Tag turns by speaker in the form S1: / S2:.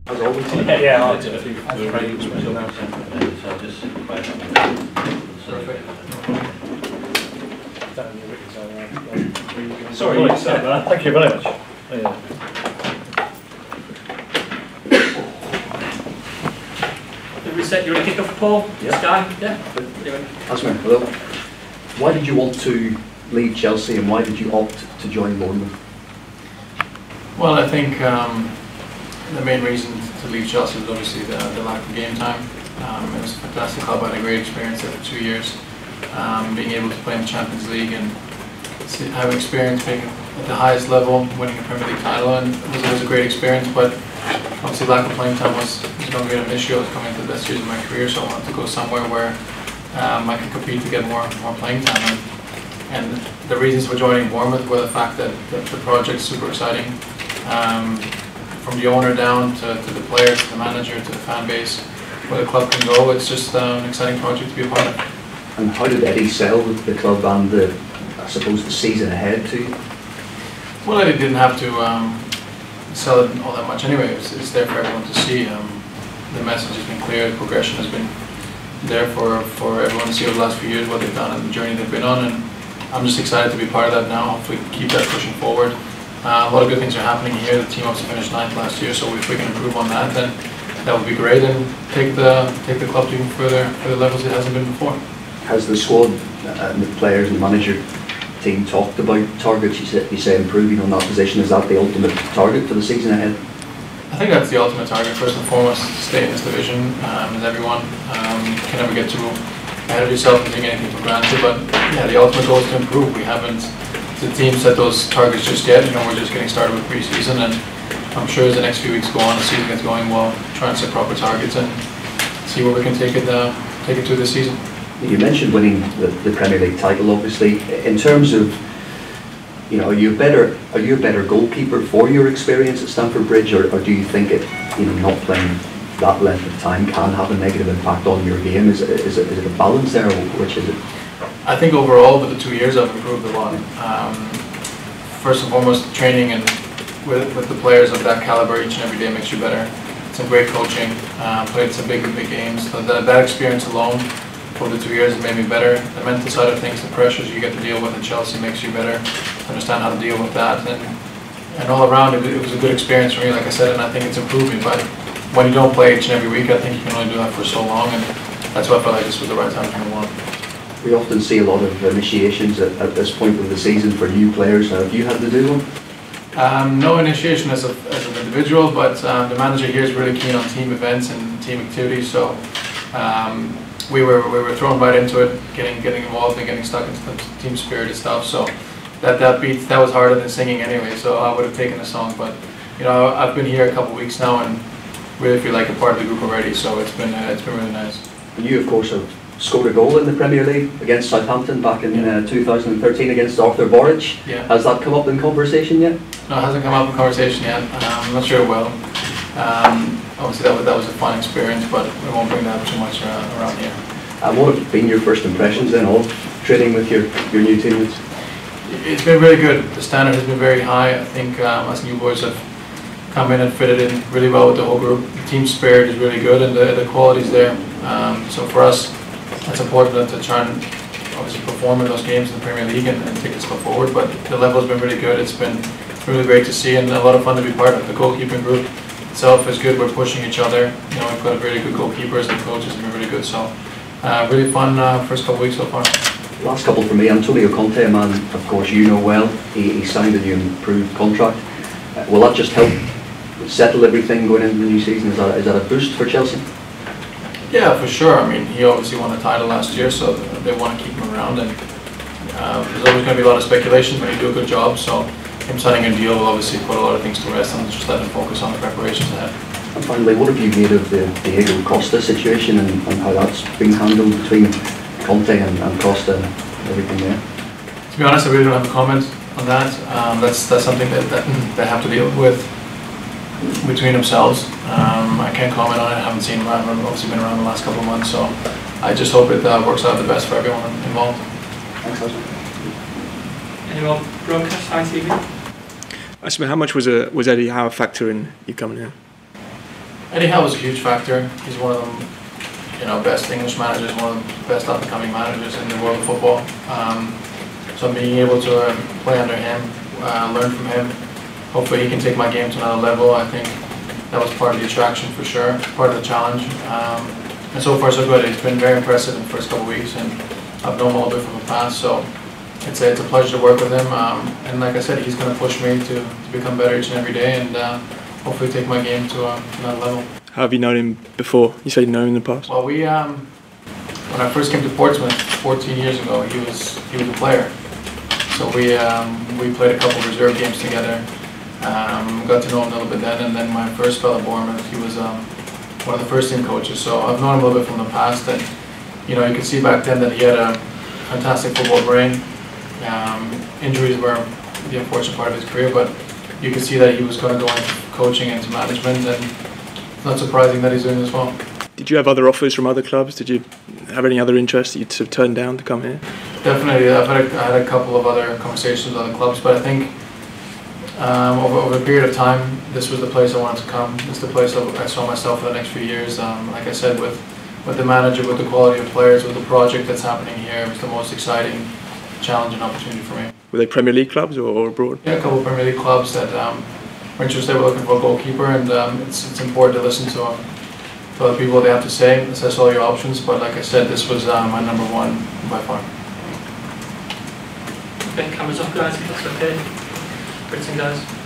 S1: As always.
S2: Yeah, I'll do it.
S3: Sorry, you said that. Thank you very much.
S2: Did we set you ready to kick off, Paul?
S1: Yeah.
S2: Sky? Yeah.
S1: Asmir, hello. Why did you want to leave Chelsea and why did you opt to join Bournemouth?
S4: Well, I think the main reason to leave Chelsea was obviously the lack of game time. It was a fantastic club. I had a great experience there for 2 years. Being able to play in the Champions League and have experience being at the highest level, winning a Premier League title, and it was a great experience, but obviously lack of playing time was going to be an issue. I was coming into the best years of my career, so I wanted to go somewhere where I could compete to get more playing time. And the reasons for joining Bournemouth were the fact that the project's super exciting. From the owner down to the players, to the manager, to the fan base, where the club can go, it's just an exciting project to be a part of.
S1: And how did Eddie sell the club and I suppose the season ahead to you?
S4: Well, Eddie didn't have to sell it all that much anyway. It's there for everyone to see. The message has been clear, the progression has been there for everyone to see over the last few years what they've done and the journey they've been on, and I'm just excited to be part of that now. Hopefully keep that pushing forward. A lot of good things are happening here. The team obviously finished 9th last year, so if we can improve on that, then that would be great and take the club to even further levels it hasn't been before.
S1: Has the squad and the players and the manager team talked about targets? You say improving on that position. Is that the ultimate target for the season ahead?
S4: I think that's the ultimate target. First and foremost, to stay in this division as everyone. You can never get too ahead of yourself and take anything for granted, but yeah, the ultimate goal is to improve. We haven't, the team set those targets just yet. We're just getting started with pre-season, and I'm sure as the next few weeks go on, the season gets going, we'll try and set proper targets and see where we can take it through this season.
S1: You mentioned winning the Premier League title, obviously. In terms of, are you a better goalkeeper for your experience at Stamford Bridge, or do you think it, not playing that length of time can have a negative impact on your game? Is it a balance there, or which is it?
S4: I think overall, with the 2 years, I've improved a lot. First and foremost, training and with the players of that caliber each and every day makes you better. Some great coaching, played some big games. So that experience alone over the 2 years has made me better. The mental side of things, the pressures you get to deal with in Chelsea makes you better. Understand how to deal with that, and all around it was a good experience for me, like I said, and I think it's improved me. But when you don't play each and every week, I think you can only do that for so long, and that's why I felt like this was the right time to move on.
S1: We often see a lot of initiations at this point of the season for new players. Have you had to do one?
S4: No initiation as an individual, but the manager here is really keen on team events and team activities, so we were thrown right into it, getting involved and getting stuck into the team spirit and stuff. So that was harder than singing anyway. So I would have taken a song, but I've been here a couple of weeks now and really feel like a part of the group already. So it's been really nice.
S1: And you, of course, have scored a goal in the Premier League against Southampton back in 2013 against Arthur Boric.
S4: Yeah.
S1: Has that come up in conversation yet?
S4: No, it hasn't come up in conversation yet. I'm not sure it will. Obviously that was a fun experience, but we won't bring that up too much around here.
S1: And what have been your first impressions then of training with your new teammates?
S4: It's been really good. The standard has been very high. I think us new boys have come in and fitted in really well with the whole group. The team spirit is really good and the quality's there. So for us, it's important to try and obviously perform in those games in the Premier League and take this step forward. But the level has been really good. It's been really great to see and a lot of fun to be part of. The goalkeeping group itself is good. We're pushing each other. We've got really good goalkeepers and coaches have been really good. So really fun first couple of weeks so far.
S1: Last couple for me. Antonio Conte, a man of course you know well. He signed a new improved contract. Will that just help settle everything going into the new season? Is that a boost for Chelsea?
S4: Yeah, for sure. I mean, he obviously won a title last year, so they want to keep him around. And there's always going to be a lot of speculation, but he do a good job. So him signing a deal will obviously put a lot of things to rest and just let him focus on the preparations ahead.
S1: And finally, what have you made of the Diego Costa situation and how that's been handled between Conte and Costa and everything there?
S4: To be honest, I really don't have a comment on that. That's something that they have to deal with between themselves. I can't comment on it. I haven't seen him around. I've obviously been around the last couple of months, so I just hope it works out the best for everyone involved.
S1: Thanks, Asmir.
S2: Anyone broadcast ITV?
S5: Asmir, how much was Eddie Howe a factor in you coming here?
S4: Eddie Howe was a huge factor. He's one of them, you know, best English managers, one of the best up-and-coming managers in the world of football. So being able to play under him, learn from him, hopefully he can take my game to another level. I think that was part of the attraction for sure, part of the challenge. And so far so good. It's been very impressive in the first couple of weeks, and I've known him a little bit from the past, so it's a pleasure to work with him. And like I said, he's going to push me to become better each and every day, and hopefully take my game to another level.
S5: How have you known him before? You said you know him in the past.
S4: Well, we when I first came to Portsmouth 14 years ago, he was a player. So we played a couple of reserve games together. Got to know him a little bit then, and then my first spell at Bournemouth, he was one of the first team coaches. So I've known him a little bit from the past, and you know, you could see back then that he had a fantastic football brain. Injuries were the unfortunate part of his career, but you could see that he was going to go into coaching and into management, and it's not surprising that he's doing this well.
S5: Did you have other offers from other clubs? Did you have any other interests that you'd sort of turned down to come here?
S4: Definitely, I had a couple of other conversations with other clubs, but I think over a period of time, this was the place I wanted to come. This is the place I saw myself for the next few years. Like I said, with the manager, with the quality of players, with the project that's happening here, it was the most exciting challenge and opportunity for me.
S5: Were they Premier League clubs or abroad?
S4: Yeah, a couple of Premier League clubs that were interested. We're looking for a goalkeeper, and it's important to listen to other people, what they have to say, assess all your options. But like I said, this was my number one by far.
S2: Okay, cameras off, guys, if that's okay. Britain, guys.